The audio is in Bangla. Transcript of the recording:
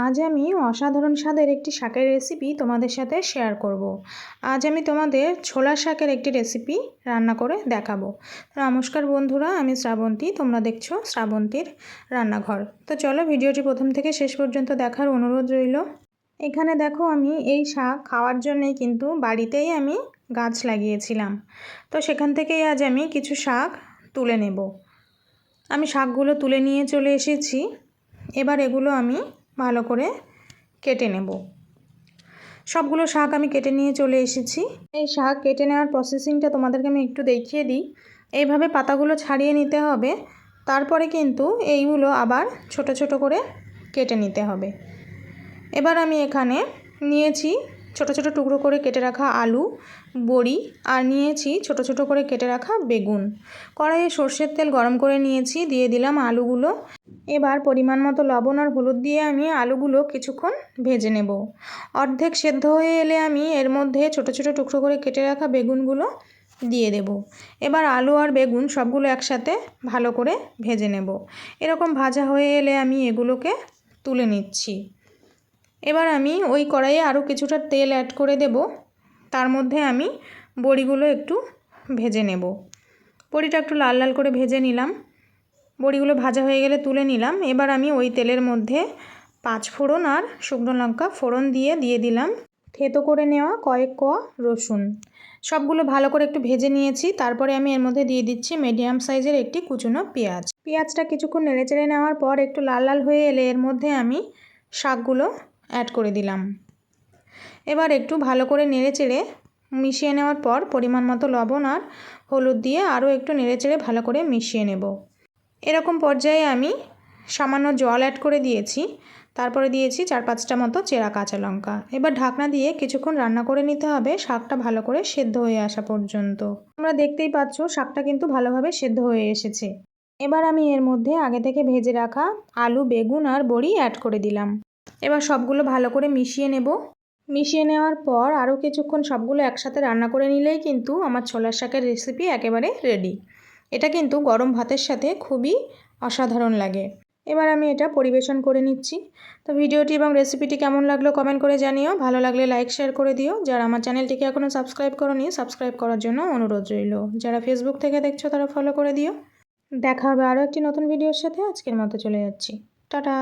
আজ আমি অসাধারণ স্বাদের একটি শাকের রেসিপি তোমাদের সাথে শেয়ার করব। আজ আমি তোমাদের ছোলা শাকের একটি রেসিপি রান্না করে দেখাবো। নমস্কার বন্ধুরা, আমি শ্রাবন্তী, তোমরা দেখছো শ্রাবন্তীর রান্নাঘর। তো চলো ভিডিওটি প্রথম থেকে শেষ পর্যন্ত দেখার অনুরোধ রইল। এখানে দেখো, আমি এই শাক খাওয়ার জন্যেই কিন্তু বাড়িতেই আমি গাছ লাগিয়েছিলাম। তো সেখান থেকেই আজ আমি কিছু শাক তুলে নেব। আমি শাকগুলো তুলে নিয়ে চলে এসেছি। এবার এগুলো আমি ভালো করে কেটে নেব। সবগুলো শাক আমি কেটে নিয়ে চলে এসেছি। এই শাক কেটে নেওয়ার প্রসেসিংটা তোমাদেরকে আমি একটু দেখিয়ে দিই। এইভাবে পাতাগুলো ছাড়িয়ে নিতে হবে, তারপরে কিন্তু এইগুলো আবার ছোট ছোট করে কেটে নিতে হবে। এবার আমি এখানে নিয়েছি ছোট ছোট টুকরো করে কেটে রাখা আলু, বড়ি, আর নিয়েছি ছোট ছোট করে কেটে রাখা বেগুন। কড়াইয়ে সর্ষের তেল গরম করে নিয়েছি, দিয়ে দিলাম আলুগুলো। এবার পরিমাণ মতো লবণ আর হলুদ দিয়ে আমি আলুগুলো কিছুক্ষণ ভেজে নেব। অর্ধেক সেদ্ধ হয়ে এলে আমি এর মধ্যে ছোট ছোট টুকরো করে কেটে রাখা বেগুনগুলো দিয়ে দেব। এবার আলু আর বেগুন সবগুলো একসাথে ভালো করে ভেজে নেব। এরকম ভাজা হয়ে এলে আমি এগুলোকে তুলে নিচ্ছি। এবার আমি ওই কড়াইয়ে আরও কিছুটা তেল অ্যাড করে দেব। তার মধ্যে আমি বড়িগুলো একটু ভেজে নেব। বড়িটা একটু লাল লাল করে ভেজে নিলাম। বড়িগুলো ভাজা হয়ে গেলে তুলে নিলাম। এবার আমি ওই তেলের মধ্যে 5 ফোড়ন আর শুকনো লঙ্কা ফোড়ন দিয়ে দিলাম থেতো করে নেওয়া কয়েক কোয়া রসুন। সবগুলো ভালো করে একটু ভেজে নিয়েছি। তারপরে আমি এর মধ্যে দিয়ে দিচ্ছি মিডিয়াম সাইজের একটি কুচনো পেঁয়াজ। পেঁয়াজটা কিছুক্ষণ নেড়েচেড়ে নেওয়ার পর একটু লাল লাল হয়ে এলে এর মধ্যে আমি শাকগুলো অ্যাড করে দিলাম। এবার একটু ভালো করে নেড়েচেড়ে মিশিয়ে নেওয়ার পর পরিমাণ মতো লবণ আর হলুদ দিয়ে আরও একটু নেড়েচেড়ে ভালো করে মিশিয়ে নেব। এরকম পর্যায়ে আমি সামান্য জল অ্যাড করে দিয়েছি। তারপরে দিয়েছি 4-5টা মতো চেরা কাঁচা লঙ্কা। এবার ঢাকনা দিয়ে কিছুক্ষণ রান্না করে নিতে হবে, শাকটা ভালো করে সেদ্ধ হয়ে আসা পর্যন্ত। তোমরা দেখতেই পাচ্ছ শাকটা কিন্তু ভালোভাবে সেদ্ধ হয়ে এসেছে। এবার আমি এর মধ্যে আগে থেকে ভেজে রাখা আলু, বেগুন আর বড়ি অ্যাড করে দিলাম। এবার সবগুলো ভালো করে মিশিয়ে নেব। মিশিয়ে নেওয়ার পর আরও কিছুক্ষণ সবগুলো একসাথে রান্না করে নিলেই কিন্তু আমার ছোলার শাকের রেসিপি একেবারে রেডি। এটা কিন্তু গরম ভাতের সাথে খুবই অসাধারণ লাগে। এবার আমি এটা পরিবেশন করে নিচ্ছি। তো ভিডিওটি এবং রেসিপিটি কেমন লাগলো কমেন্ট করে জানিও। ভালো লাগলে লাইক শেয়ার করে দিও। যারা আমার চ্যানেলটিকে এখনও সাবস্ক্রাইব করোনি, সাবস্ক্রাইব করার জন্য অনুরোধ রইল। যারা ফেসবুক থেকে দেখছো তারা ফলো করে দিও। দেখা হবে আরও একটি নতুন ভিডিওর সাথে। আজকের মতো চলে যাচ্ছি। টাটা।